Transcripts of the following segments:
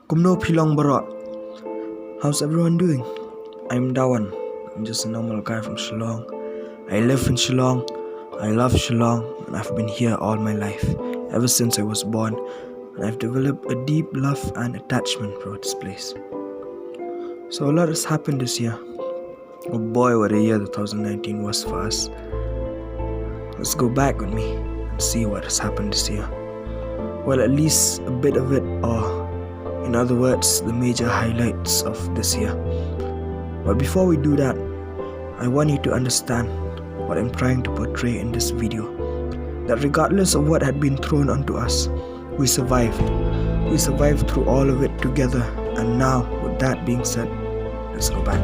Kumno Pilong Barot. How's everyone doing? I'm Dawan. I'm just a normal guy from Shillong. I live in Shillong. I love Shillong, and I've been here all my life, ever since I was born, and I've developed a deep love and attachment for this place. So a lot has happened this year. Oh boy, what a year 2019 was for us. Let's go back with me and see what has happened this year. Well, at least a bit of it, or in other words, the major highlights of this year. But before we do that, I want you to understand what I'm trying to portray in this video. That regardless of what had been thrown onto us, we survived. We survived through all of it together. And now, with that being said, let's go back.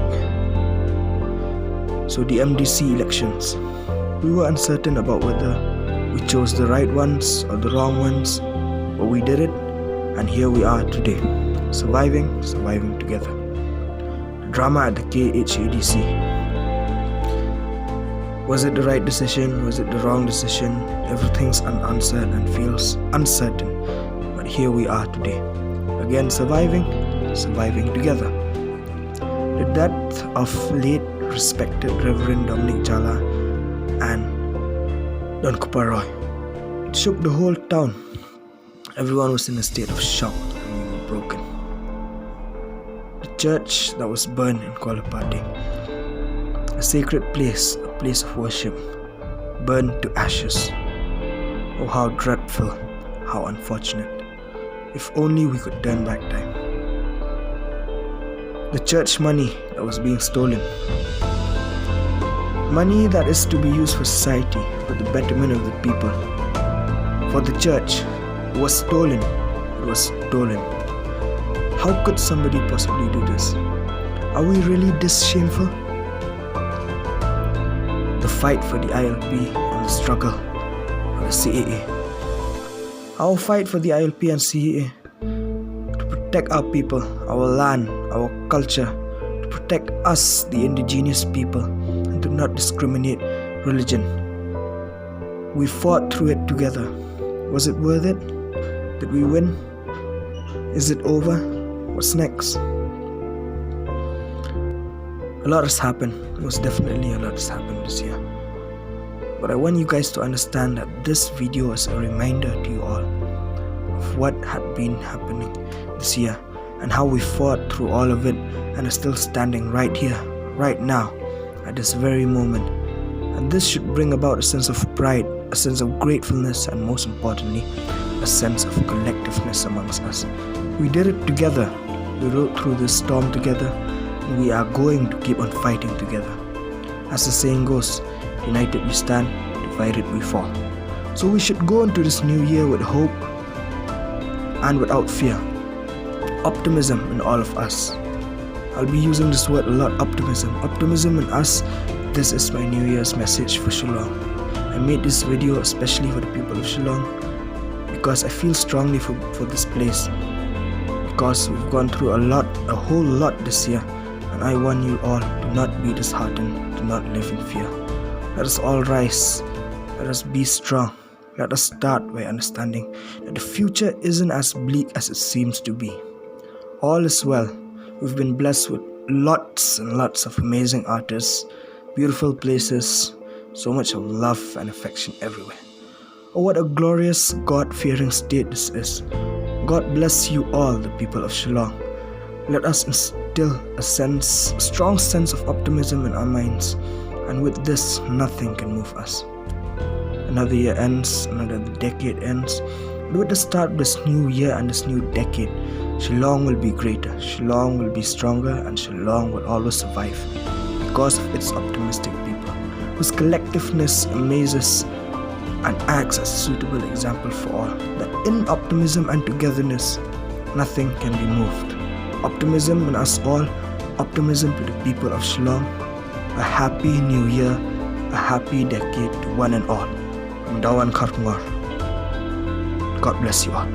So the MDC elections. We were uncertain about whether we chose the right ones or the wrong ones, but we did it, and here we are today, surviving together. The drama at the KHADC. Was it the right decision? Was it the wrong decision? Everything's unanswered and feels uncertain, but here we are today, again surviving together. The death of late respected Reverend Dominic Jala and Don Kuparoy. It shook the whole town. Everyone was in a state of shock and we were broken. The church that was burned in Kuala Pati, a sacred place, a place of worship, burned to ashes. Oh, how dreadful, how unfortunate. If only we could turn back time. The church money that was being stolen. Money that is to be used for society, for the betterment of the people. For the church, it was stolen. It was stolen. How could somebody possibly do this? Are we really this shameful? The fight for the ILP and the struggle for the CAA. Our fight for the ILP and CAA to protect our people, our land, our culture, to protect us, the indigenous people, and to not discriminate religion. We fought through it together. Was it worth it? Did we win? Is it over? What's next? A lot has happened. Most definitely a lot has happened this year. But I want you guys to understand that this video is a reminder to you all of what had been happening this year and how we fought through all of it and are still standing right here, right now, at this very moment. And this should bring about a sense of pride, a sense of gratefulness, and most importantly, a sense of collectiveness amongst us. We did it together. We rode through this storm together, and we are going to keep on fighting together. As the saying goes, united we stand, divided we fall. So we should go into this new year with hope and without fear. Optimism in all of us. I'll be using this word a lot, optimism. Optimism in us. This is my New Year's message for Shillong. I made this video especially for the people of Shillong because I feel strongly for this place. Because we've gone through a whole lot this year, and I want you all to not be disheartened, to not live in fear. Let us all rise. Let us be strong. Let us start by understanding that the future isn't as bleak as it seems to be. All is well. We've been blessed with lots and lots of amazing artists, beautiful places, so much of love and affection everywhere. Oh, what a glorious, God-fearing state this is. God bless you all, the people of Shillong. Let us instill a strong sense of optimism in our minds, and with this, nothing can move us. Another year ends, another decade ends, and with the start of this new year and this new decade, Shillong will be greater, Shillong will be stronger, and Shillong will always survive because of its optimistic people, whose collectiveness amazes and acts as a suitable example for all, that in optimism and togetherness, nothing can be moved. Optimism in us all, optimism to the people of Shillong. A happy new year, a happy decade to one and all. I'm Dawan Kartmar. God bless you all.